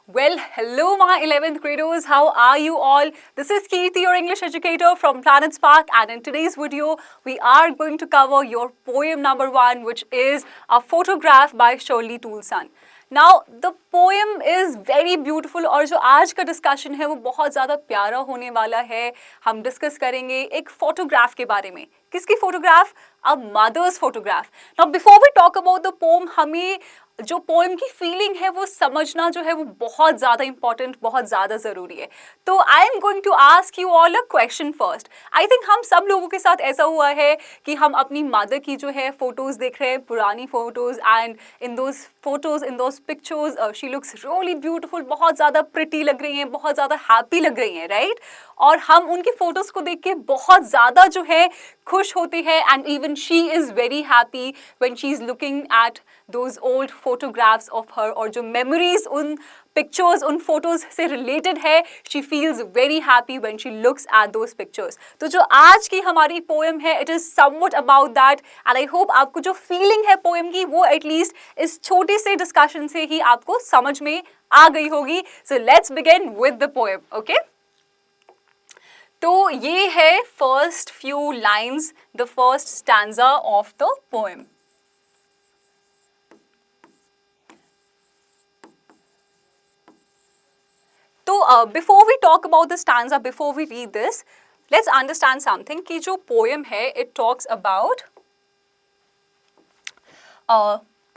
Well, hello my 11th graders, how are you all? This is Kirti, your English educator from Planet Spark, and in today's video, we are going to cover your poem number 1, which is a photograph by Shirley Toulson. Now, the poem is very beautiful और जो आज का discussion है वो बहुत ज़्यादा प्यारा होने वाला है. हम डिस्कस करेंगे एक फोटोग्राफ के बारे में. किसकी photograph? A mother's photograph. Now before we talk about the poem, हमें जो पोएम की फीलिंग है वो समझना जो है वो बहुत ज़्यादा इंपॉर्टेंट, बहुत ज़्यादा ज़रूरी है. तो I am going to ask you all a question first. I think हम सब लोगों के साथ ऐसा हुआ है कि हम अपनी मदर की जो है फोटोज़ देख रहे हैं, पुरानी photos, and in those photos, in those pictures she looks really beautiful, बहुत ज़्यादा प्रिटी लग रही हैं, बहुत ज़्यादा हैप्पी लग रही हैं, राइट? और हम उनकी फ़ोटोज़ को देख के बहुत ज़्यादा जो है खुश होते हैं, and even she is very happy when she is looking at those old photographs of her. और जो मेमोरीज उन पिक्चर्स, उन फोटोज़ से रिलेटेड है, she feels very happy when she looks at those pictures. तो जो आज की हमारी पोएम है, it is somewhat about that, and I hope आपको जो फीलिंग है पोएम की वो एटलीस्ट इस छोटे से डिस्कशन से ही आपको समझ में आ गई होगी. So let's begin with the poem. Okay, तो ये है first few lines, the first stanza of the poem. तो before we talk about the stanza, before we read this, let's understand something कि जो पोएम है it talks about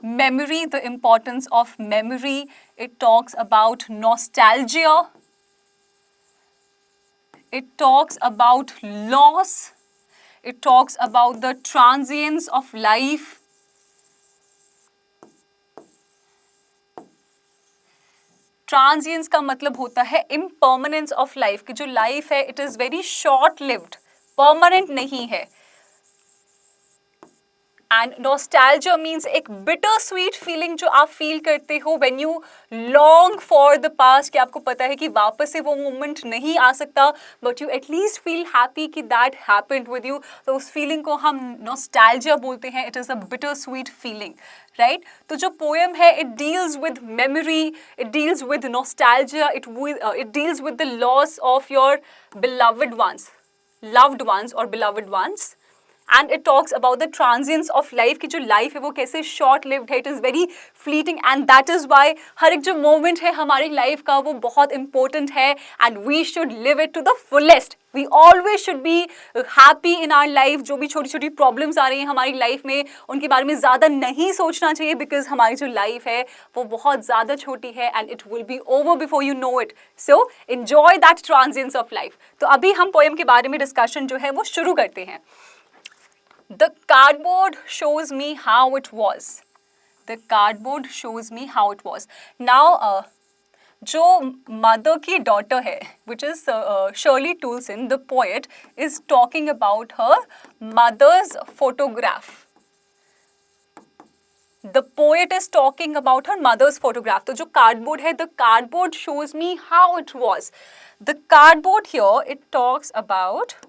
memory, the importance of memory. It talks about nostalgia. It talks about loss. It talks about the transience of life. Transience का मतलब होता है इम्पर्मानेंस of life, कि जो life है it is very short lived, permanent नहीं है. And nostalgia means एक बिटर स्वीट फीलिंग जो आप फील करते हो when you long for the past, कि आपको पता है कि वापस से वो मोमेंट नहीं आ सकता, but you at least feel happy कि दैट हैपेंड विद यू. तो उस फीलिंग को हम नॉस्टैल्जिया बोलते हैं. It is a bitter sweet feeling, right? तो जो पोएम है it deals with memory, it deals with nostalgia, it deals with the loss of your beloved ones, loved ones or beloved ones. And it talks about the transience of life, कि जो life है वो कैसे short lived है, it is very fleeting, and that is why हर एक जो moment है हमारी life का वो बहुत important है, and we should live it to the fullest. We always should be happy in our life. जो भी छोटी छोटी problems आ रही हैं हमारी life में उनके बारे में ज़्यादा नहीं सोचना चाहिए, because हमारी जो life है वो बहुत ज़्यादा छोटी है, and it will be over before you know it. So enjoy that transience of life. तो अभी हम poem के बारे में discussion जो है वो शुरू करते हैं. The cardboard shows me how it was. The cardboard shows me how it was. Now, जो mother की daughter है, which is Shirley Toulson, the poet, is talking about her mother's photograph. The poet is talking about her mother's photograph. तो जो cardboard है, the cardboard shows me how it was. The cardboard here, it talks about,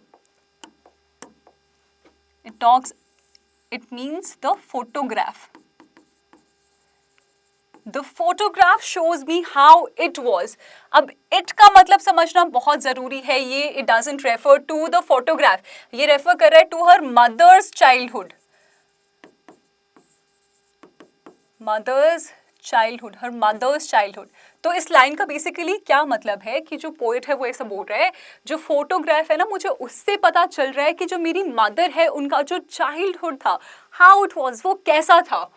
it means the photograph. The photograph shows me how it was. अब it का मतलब समझना बहुत ज़रूरी है. ये it doesn't refer to the photograph. ये refer कर रहा है to her mother's childhood. her mother's childhood. तो इस लाइन का बेसिकली क्या मतलब है कि जो पोएट है वो ऐसा बोल रहा है, जो फोटोग्राफ है ना, मुझे उससे पता चल रहा है कि जो मेरी मदर है उनका जो चाइल्डहुड था, हाउ इट वाज, वो कैसा था.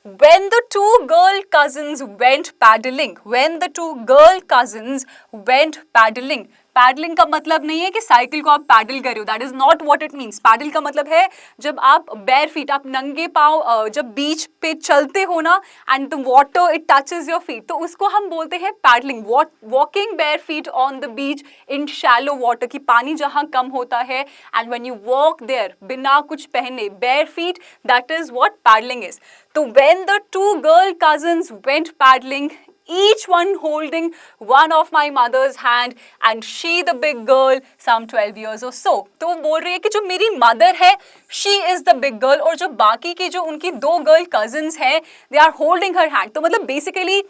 When the two girl cousins went paddling. When the two girl cousins went paddling. Paddling का मतलब नहीं है कि साइकिल को आप पैडल कर रहे हो. That is not what it means. Paddle का मतलब है जब आप बेयर फीट, आप नंगे पाँव जब बीच पे चलते हो ना, and the water it touches your feet, तो उसको हम बोलते हैं paddling. Walking bare feet on the beach in shallow water, कि पानी जहाँ कम होता है, and when you walk there बिना कुछ पहने bare feet, that is what paddling is. तो when the two girl cousins went paddling, each one holding one of my mother's hand, and she the big girl, some 12 years or so. तो वो बोल रही है कि जो मेरी mother है, she is the big girl, और जो बाकी की जो उनकी दो गर्ल कजन्स हैं, they are holding her hand. तो मतलब बेसिकली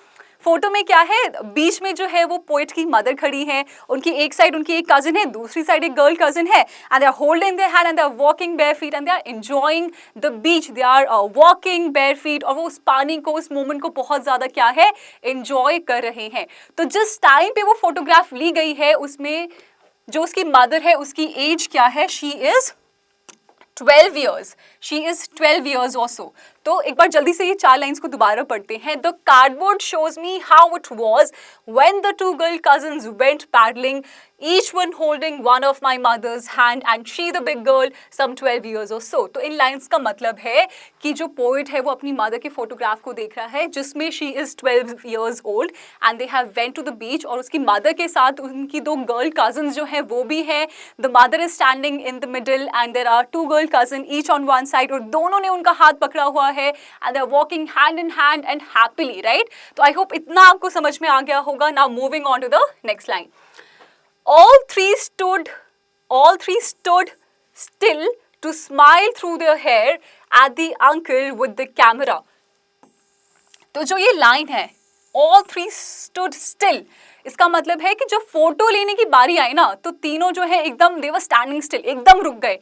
फोटो में क्या है, बीच में जो है वो पोएट की मदर खड़ी है, उनकी एक साइड उनकी एक कजिन है, दूसरी साइड एक गर्ल कजिन है, and they are holding their hand and they are walking bare feet and they are enjoying the beach, they are walking bare feet, और वो उस पानी को, उस मोमेंट को बहुत ज्यादा क्या है, एंजॉय कर रहे हैं। तो जिस टाइम पे वो फोटोग्राफ ली गई है उसमें जो उसकी मदर है उसकी एज क्या है, she is 12 years. She is 12 years also. तो एक बार जल्दी से ये 4 लाइन्स को दोबारा पढ़ते हैं। The cardboard shows me how it was when the two girl cousins went paddling, each one holding one of my mother's hand and she the big girl some 12 years or so. तो इन lines का मतलब है कि जो poet है वो अपनी mother के फोटोग्राफ को देख रहा है जिसमें she is 12 years old and they have went to the beach, और उसकी मदर के साथ उनकी 2 गर्ल cousins जो हैं वो भी हैं। The mother is standing in the middle and there are 2 girl cousins each on one side, और दोनों ने उनका हाथ पकड़ा हुआ है and they are walking hand in hand and happily, right? तो I hope इतना आपको समझ में आ गया होगा। Now moving on to the next line. All three stood still to smile through their hair at the uncle with the camera. तो जो ये लाइन है all three stood still, इसका मतलब है कि जब फोटो लेने की बारी आई ना तो तीनों जो है एकदम they were standing still, एकदम रुक गए।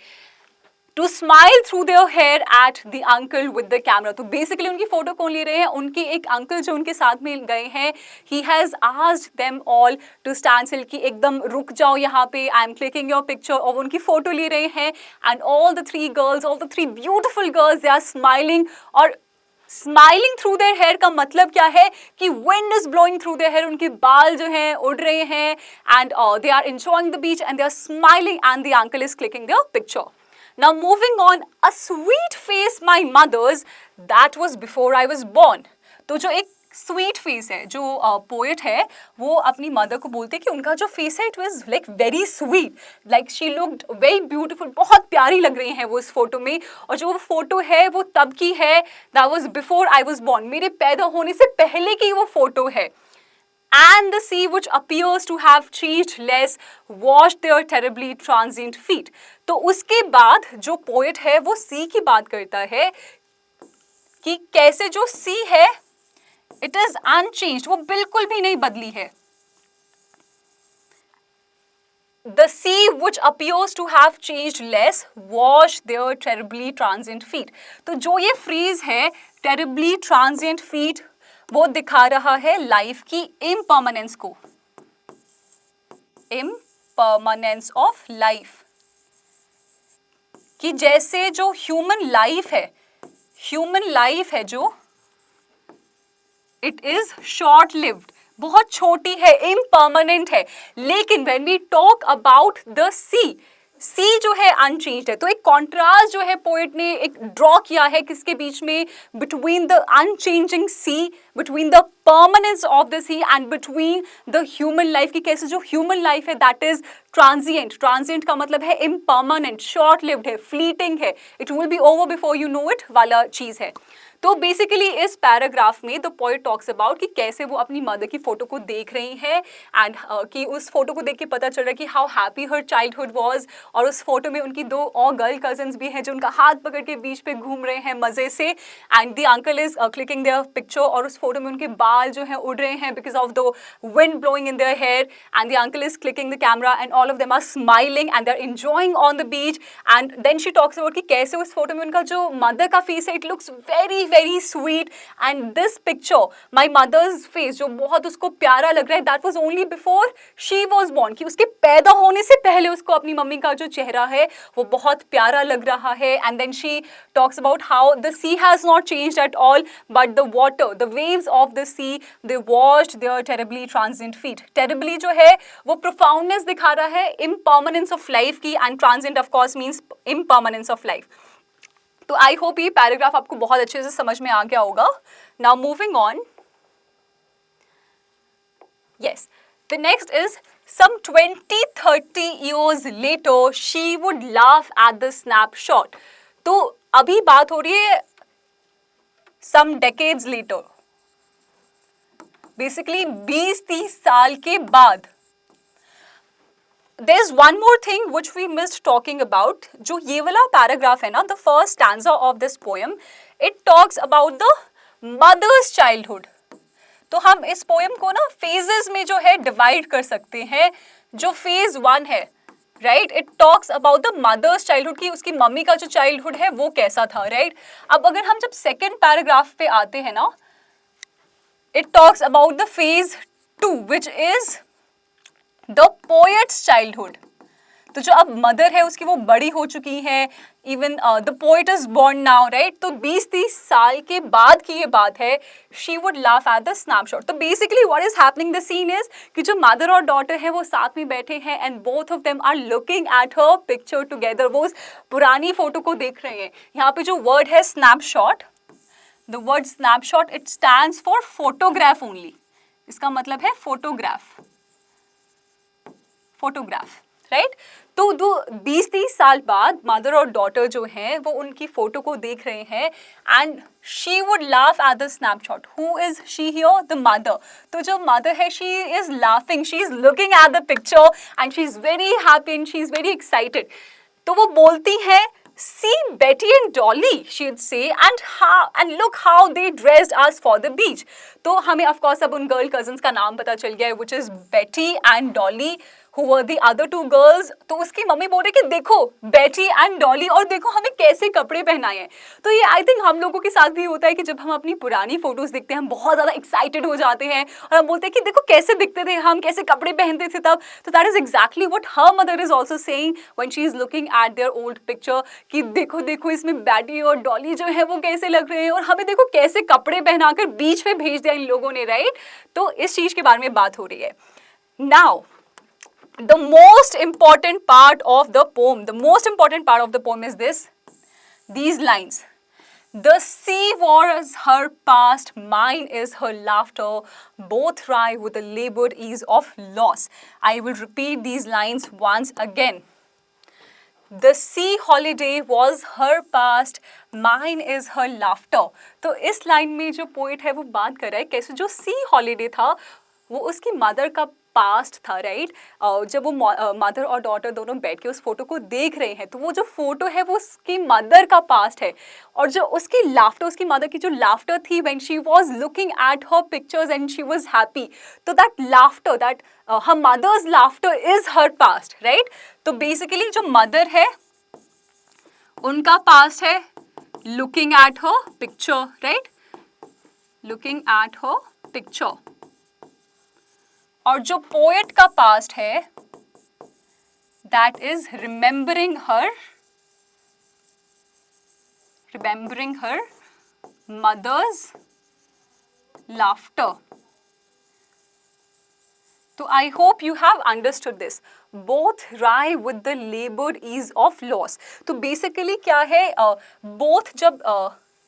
To smile through their hair at the uncle with the camera. तो बेसिकली उनकी फोटो कौन ले रहे हैं, उनके एक अंकल जो उनके साथ में गए हैं। He has asked them all to stand still, कि एकदम रुक जाओ यहाँ पे, I am clicking your picture, और उनकी फोटो ले रहे हैं। And all the 3 girls, all the 3 beautiful girls, they are smiling, और स्माइलिंग थ्रू देयर हेयर का मतलब क्या है कि wind is blowing through their hair, उनके बाल जो हैं उड़ रहे हैं, and they are enjoying the beach and they are smiling and the uncle is clicking their picture. Now moving on, a sweet face my mother's, that was before I was born. तो जो एक sweet face है, जो poet है वो अपनी mother को बोलते हैं कि उनका जो फेस है it was like very sweet, like she looked very beautiful, बहुत प्यारी लग रही हैं वो इस फोटो में। और जो वो फोटो है वो तब की है, that was before I was born, मेरे पैदा होने से पहले की वो फोटो है। And the sea which appears to have changed less washed their terribly transient feet. तो उसके बाद जो पोएट है वो सी की बात करता है कि कैसे जो सी है इट इज अनचेंज्ड, वो बिल्कुल भी नहीं बदली है। The sea which appears to have changed less washed their terribly transient feet. तो जो ये फ्रेज है terribly transient feet वो दिखा रहा है लाइफ की इम्परमानेंस को, इम्परमानेंस ऑफ लाइफ, कि जैसे जो ह्यूमन लाइफ है जो इट इज शॉर्ट लिव्ड, बहुत छोटी है, इम्परमानेंट है। लेकिन when we talk about the sea जो है अनचेंज्ड है। तो एक कॉन्ट्रास्ट जो है पोएट ने एक ड्रॉ किया है किसके बीच में, between the unchanging sea, between the permanence of the sea and between the human life, की कैसे जो ह्यूमन लाइफ है दैट इज ट्रांजिएंट। ट्रांजिएंट का मतलब है इम्परमानेंट, शॉर्ट लिव्ड है, फ्लीटिंग है, it will be over before you know it वाला चीज है। तो बेसिकली इस पैराग्राफ में द पोएट टॉक्स अबाउट कि कैसे वो अपनी मदर की फोटो को देख रही हैं एंड कि उस फोटो को देख के पता चल रहा है कि how happy her childhood was. और उस फोटो में उनकी 2 और गर्ल कजन्स भी हैं जो उनका हाथ पकड़ के बीच पे घूम रहे हैं मजे से, and the uncle is clicking their picture, और उस फोटो में उनके बाल जो हैं उड़ रहे हैं because of the wind blowing in their hair, and the uncle is clicking the camera and all of them are smiling and they are enjoying on the beach. And then she talks about कि कैसे उस photo में उनका जो mother का face है it looks very very sweet, and this picture my mother's face जो बहुत उसको प्यारा लग रहा है that was only before she was born, कि उसके पैदा होने से पहले उसको अपनी मम्मी का जो चेहरा है वो बहुत प्यारा लग रहा है। And then she talks about how the sea has not changed at all but the water, the waves of the sea they washed their terribly transient feet. Terribly जो है वो प्रोफाउंडनेस दिखा रहा है इम्परमानेंस ऑफ लाइफ की, and transient of course means impermanence of life. तो I hope ये paragraph आपको बहुत अच्छे से समझ में आ गया होगा। Now moving on, yes, the next is some 20-30 years later she would laugh at the snapshot. तो अभी बात हो रही है some decades later, बेसिकली 20-30 साल के बाद। There's one more thing which we missed talking about. जो ये वाला पैराग्राफ है ना, the first stanza of this poem, it talks about the mother's childhood. तो हम इस पोएम को ना फेजेस में जो है डिवाइड कर सकते हैं। जो फेज 1 है, right, it talks about the mother's childhood, की उसकी मम्मी का जो चाइल्डहुड है वो कैसा था, राइट। अब अगर हम जब सेकेंड पैराग्राफ पे आते हैं ना, it talks about the phase 2 which is the poets childhood. तो जो अब मदर है उसकी वो बड़ी हो चुकी है, even the poet is born now, right. तो 20-30 साल के बाद की ये बात है, she would laugh at the snapshot. तो basically what is happening the scene is कि जो मदर और डॉटर है वो साथ में बैठे हैं and both of them are looking at her picture together. वो उस पुरानी फोटो को देख रहे हैं। यहाँ पे जो वर्ड है snapshot, the word snapshot it stands for photograph only. इसका मतलब है फोटोग्राफ, फोटोग्राफ, राइट। तो 20-30 साल बाद मदर और डॉटर जो हैं वो उनकी फोटो को देख रहे हैं and she would laugh at the snapshot. Who is she here? The mother. तो जो मदर है she is laughing, she is looking at the picture and she is very happy and she is very excited. तो वो बोलती है, see Betty and Dolly, she would say, and look how they dressed us for the beach. तो हमें of course अब उन girl cousins का नाम पता चल गया है, which is Betty and Dolly, who were the other two girls. तो उसकी मम्मी बोल रही कि देखो Betty and Dolly, और देखो हमें कैसे कपड़े पहनाए हैं। तो ये आई थिंक हम लोगों के साथ भी होता है कि जब हम अपनी पुरानी फोटोज देखते हैं हम बहुत ज़्यादा एक्साइटेड हो जाते हैं और हम बोलते हैं कि देखो कैसे दिखते थे हम, कैसे कपड़े पहनते थे तब। तो that is exactly what her mother is also saying when she is looking eight their old picture, कि देखो देखो इसमें बैटी और डॉली जो है वो कैसे लग रहे हैं और हमें देखो कैसे कपड़े पहनाकर बीच में भेज दिया इन लोगों ने, राइट। तो इस चीज के बारे में बात हो रही है। Now the most important part of the poem, the most important part of the poem is these lines. The sea was her past, mine is her laughter, both rye with the labored ease of loss. I will repeat these lines once again. The sea holiday was her past, mine is her laughter. तो इस line में जो poet है वो बात कर रहा है कैसे जो सी हॉलीडे था वो उसकी मदर का पास्ट था, राइट। जब वो मदर और डॉटर दोनों बैठ के उस फोटो को देख रहे हैं तो वो जो फोटो है वो उसकी मदर का पास्ट है और जो उसकी लाफ्टर, उसकी मदर की जो लाफ्टर थी when she was looking at her pictures and she was happy, तो that laughter, that her mother's laughter is her past, right. तो बेसिकली जो मदर है उनका पास्ट है looking at her picture, right, looking at her picture. और जो poet का past है that is remembering her mother's laughter. तो I hope you have understood this. Both wry with the laboured ease of loss. तो basically क्या है, both जब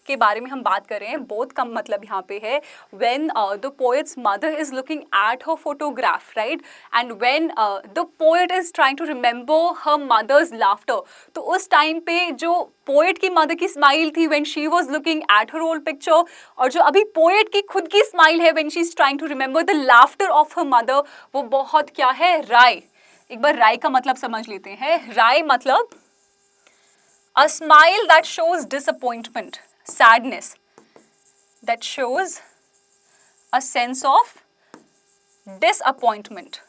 के बारे में हम बात कर रहे हैं, बोथ का मतलब यहाँ पे है when the poet's mother is looking at her photograph, right, and when the poet is trying to remember her mother's laughter. तो उस टाइम पे जो पोएट की मदर की स्माइल थी when she was looking at her old picture, और जो अभी पोएट की खुद की स्माइल है when she is trying to remember the laughter of her mother, वो बहुत क्या है, राय। एक बार राय का मतलब समझ लेते हैं। राय मतलब a smile that shows disappointment, sadness, that shows a sense of disappointment.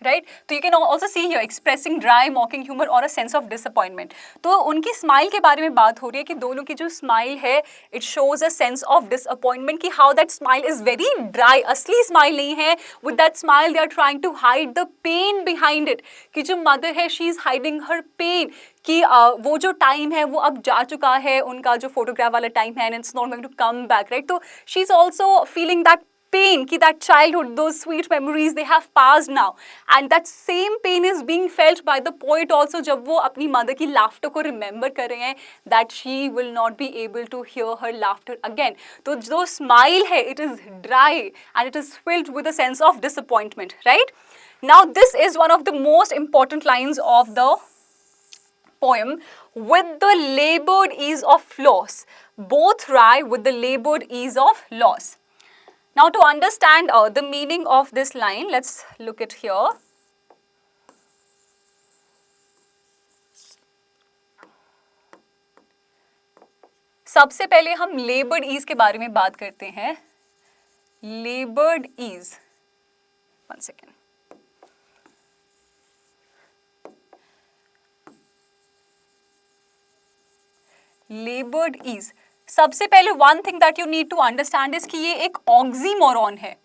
Right? तो you can also see here expressing dry, mocking humor or a sense of disappointment. तो उनकी स्माइल के बारे में बात हो रही है कि दोनों की जो स्माइल है it shows a sense of disappointment, कि how that smile is very dry, असली स्माइल नहीं है। With that smile they are trying to hide the pain behind it, कि जो मदर है she is hiding her pain, कि वो जो टाइम है वो अब जा चुका है, उनका जो फोटोग्राफ वाला टाइम है and it's not going to come back, right? तो she is also feeling that pain, कि that childhood, those sweet memories they have passed now, and that same pain is being felt by the poet also जब वो अपनी mother की laughter को remember कर रहे हैं, that she will not be able to hear her laughter again. तो जो smile है it is dry and it is filled with a sense of disappointment, right? Now this is one of the most important lines of the poem. With the labored ease of loss, both rye with the labored ease of loss. Now to understand the meaning of this line, let's look at here. सबसे पहले हम लेबर्ड ease के बारे में बात करते हैं. Laboured ease, 1 second. Laboured ease, सबसे पहले one thing that you need to understand is कि ये एक ऑक्सीमोरॉन है.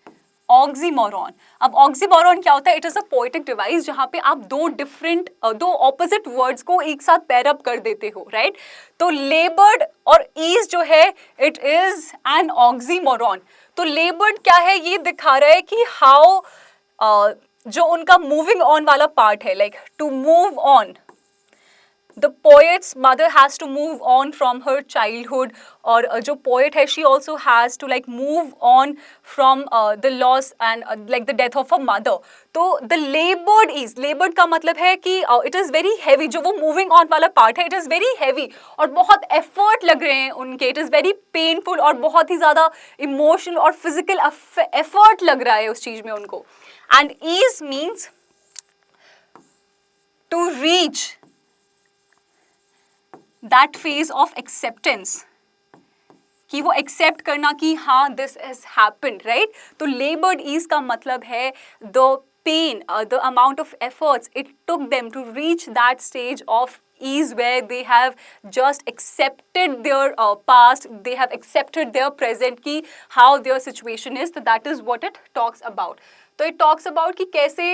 ऑक्सीमोरॉन. अब ऑक्सीमोरॉन क्या होता है? It is a poetic device जहां पे आप दो ऑपोजिट वर्ड्स को एक साथ पेयर अप कर देते हो, राइट? तो लेबर्ड और ईज जो है इट इज एन ऑक्सीमोरॉन. तो लेबर्ड क्या है? ये दिखा रहा है कि हाउ जो उनका मूविंग ऑन वाला पार्ट है, like to move on. The poet's mother has to move on from her childhood, और जो poet है she also has to like move on from the loss and like the death of her mother. तो the labored is, labored का मतलब है कि it is very heavy. जो वो moving on वाला part है it is very heavy और बहुत effort लग रहे हैं उनके. It is very painful और बहुत ही ज़्यादा emotional और physical effort लग रहा है उस चीज़ में उनको. And ease means to reach that phase of acceptance, कि वो एक्सेप्ट करना कि हाँ दिस हैज हैपेंड, राइट? तो लेबर्ड ईज का मतलब है the pain, the amount of efforts it took them to reach that stage of ease where they have just accepted their past, they have accepted their present, ki how their situation is. So that is what it talks about. So it talks about कि कैसे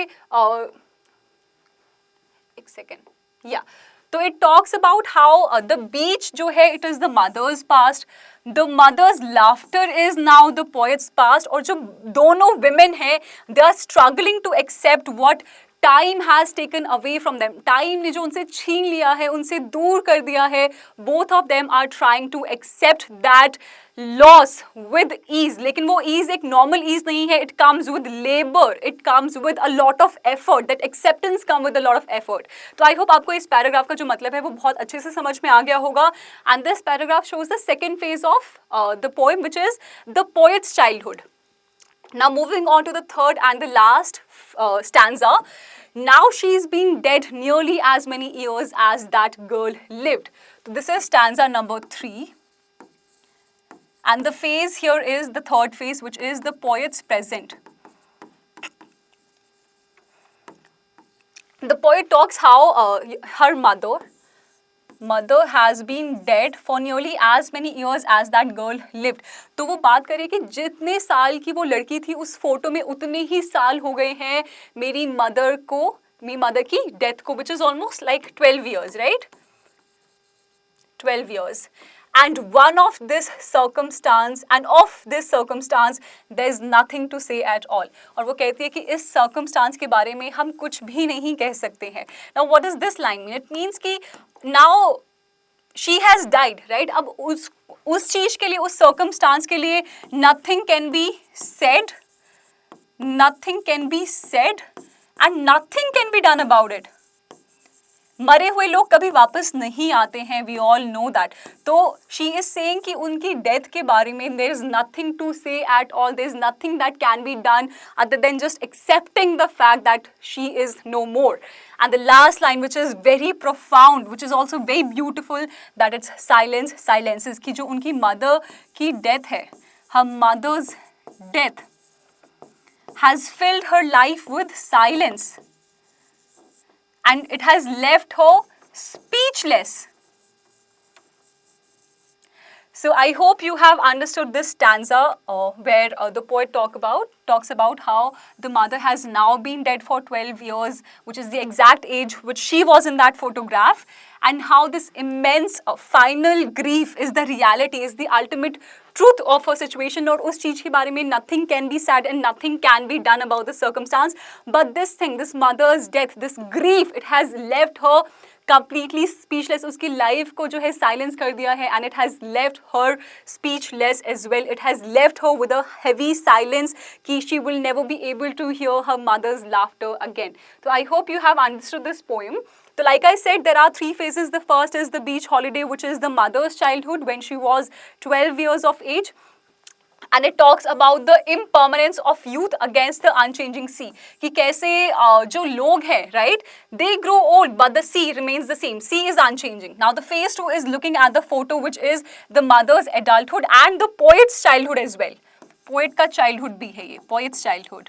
एक second, या तो it talks about how the beach जो है it is the mother's past, the mother's laughter is now the poet's past. और जो दोनों विमेन हैं they are struggling to accept what time has taken away from them. Time ने जो उनसे छीन लिया है, उनसे दूर कर दिया है. Both of them are trying to accept that loss with ease. लेकिन वो ईज एक नॉर्मल ईज नहीं है. It comes with labour, it comes with a lot of effort. That acceptance come with a lot of effort. तो I hope आपको इस paragraph का जो मतलब है वो बहुत अच्छे से समझ में आ गया होगा. And this paragraph shows the second phase of the poem which is the poets childhood. Now moving on to the third and the last stanza. Now she's been dead nearly as many years as that girl lived. So this is stanza number 3. And the phase here is the third phase, which is the poet's present. The poet talks how her mother has been dead for nearly as many years as that girl lived. तो वो बात करे कि जितने साल की वो लड़की थी उस फोटो में उतने ही साल हो गए हैं मेरी मदर की डेथ को, which is almost like 12 years, right? 12 years. And of this circumstance, there is nothing to say at all. और वो कहती है कि इस circumstance के बारे में हम कुछ भी नहीं कह सकते हैं. Now what does this line mean? It means कि now she has died, right? अब उस चीज के लिए, उस circumstance के लिए nothing can be said and nothing can be done about it. मरे हुए लोग कभी वापस नहीं आते हैं, वी ऑल नो दैट. तो शी इज सेइंग कि उनकी डेथ के बारे में there is nothing to say at all. There is nothing that can be done other than just accepting the fact that she is no more. And the last line which is very profound, which is also very beautiful, that its silences, कि जो उनकी mother की death है, her mother's death has field her life with silence and it has left her speechless. So I hope you have understood this stanza where the poet talks about how the mother has now been dead for 12 years, which is the exact age which she was in that photograph, and how this immense final grief is the reality, is the ultimate truth of her situation. और उस चीज के बारे में nothing can be said and nothing can be done about the circumstance. But this thing, this mother's death, this grief, it has left her completely speechless. उसकी life को जो है साइलेंस कर दिया है, and it has left her speechless as well. It has left her with a heavy silence कि she will never be able to hear her mother's laughter again. So I hope you have understood this poem. So like I said, there are 3 phases. The first is the beach holiday, which is the mother's childhood when she was 12 years of age. And it talks about the impermanence of youth against the unchanging sea, कि कैसे जो लोग हैं, right, they grow old but the sea remains the same, sea is unchanging. Now the phase 2 is looking at the photo which is the mother's adulthood and the poet's childhood as well. Poet का childhood भी है ये, poet's childhood.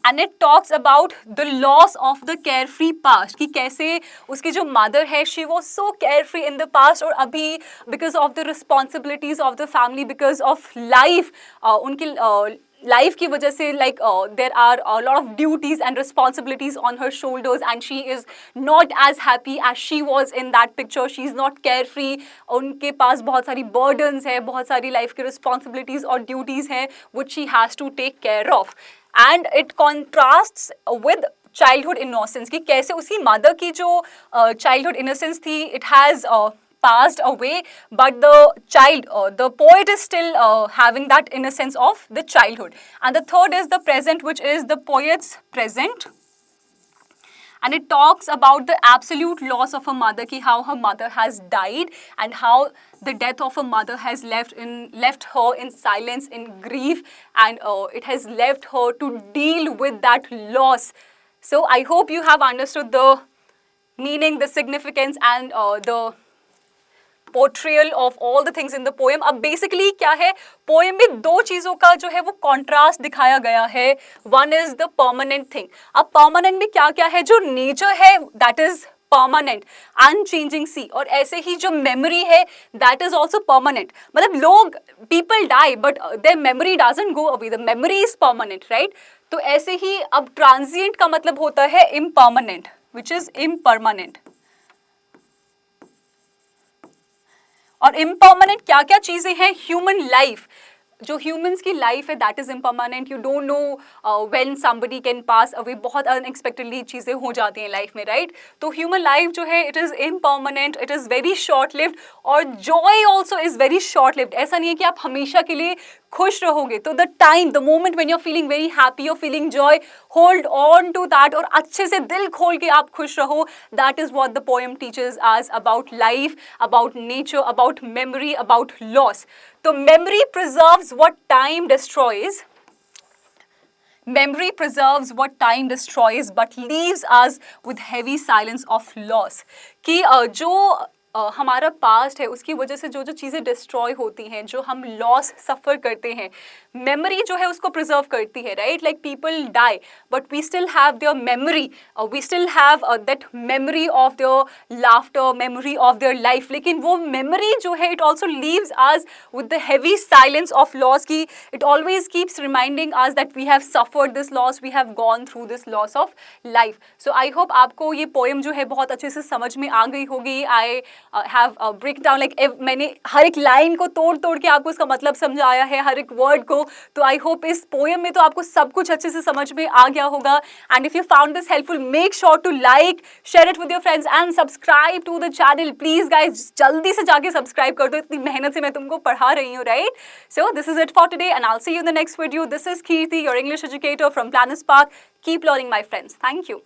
And it talks about the loss of the carefree past, कि कैसे उसकी जो mother है she was so carefree in the past, और अभी because of the responsibilities of the family, because of life, उनकी life की वजह से like there are lot of duties and responsibilities on her shoulders, and she is not as happy as she was in that picture. She is not carefree, उनके पास बहुत सारी burdens है, बहुत सारी लाइफ की रिस्पॉन्सिबिलिटीज और duties हैं which she has to take care of. And it contrasts with childhood innocence, कि कैसे उसकी मदर की जो चाइल्डहुड इनोसेंस थी, it has passed away, but the child, the poet is still having that innocence of the childhood. And the third is the present, which is the poet's present. And it talks about the absolute loss of a mother, ki how her mother has died and how the death of a mother has left her in silence, in grief, and it has left her to deal with that loss. So I hope you have understood the meaning, the significance, and the portrayal of all the things in the poem. अब basically क्या है, poem में दो चीज़ों का जो है वो कॉन्ट्रास्ट दिखाया गया है. One is the permanent thing. अब परमानेंट में क्या क्या है, जो नेचर है दैट इज परमानेंट, अनचेंजिंग सी, और ऐसे ही जो मेमोरी है दैट इज ऑल्सो परमानेंट. मतलब लोग, people die but their memory doesn't go away, the memory is permanent, right. तो ऐसे ही अब ट्रांजिएंट का मतलब होता है इम्परमानेंट, विच इज इम्परमानेंट. और इम्परमानेंट क्या क्या चीज़ें हैं, ह्यूमन लाइफ, जो ह्यूमंस की लाइफ है that is impermanent. You don't know when somebody can pass away, बहुत अनएक्सपेक्टेडली चीज़ें हो जाती हैं लाइफ में, राइट. तो ह्यूमन लाइफ जो है it is impermanent, it is very short lived, और joy also is very short lived. ऐसा नहीं है कि आप हमेशा के लिए खुश रहोगे. तो the time, the moment when you are feeling very happy, you are feeling joy, hold on to that, और अच्छे से दिल खोल के आप खुश रहो. That is what the poem teaches us about life, about nature, about memory, about loss. तो memory preserves what time destroys. Memory preserves what time destroys but leaves us with heavy silence of loss. कि जो हमारा past है उसकी वजह से जो जो चीज़ें डिस्ट्रॉय होती हैं, जो हम लॉस सफ़र करते हैं, मेमोरी जो है उसको प्रिजर्व करती है, right. Like people die but we still have their memory, we still have that memory of their laughter, memory of their life. लेकिन वो मेमोरी जो है it also leaves us with the heavy silence of loss, की it always keeps reminding us that we have suffered this loss, we have gone through this loss of life. So I hope आपको ये poem जो है बहुत अच्छे से समझ में आ गई होगी. I have break down, like मैंने हर एक लाइन को तोड़ तोड़ के आपको इसका मतलब समझाया है, हर एक वर्ड को. तो आई होप इस पोएम में तो आपको सब कुछ अच्छे से समझ में आ गया होगा. And if you found this helpful, make sure to like, share it with your friends and subscribe to the channel. Please guys जल्दी से जाके सब्सक्राइब कर दो, इतनी मेहनत से मैं तुमको पढ़ा रही हूँ, right. So this is it for today and I will see you in the next video. This is Kirti, your English educator from planet spark. Keep learning my friends. Thank you.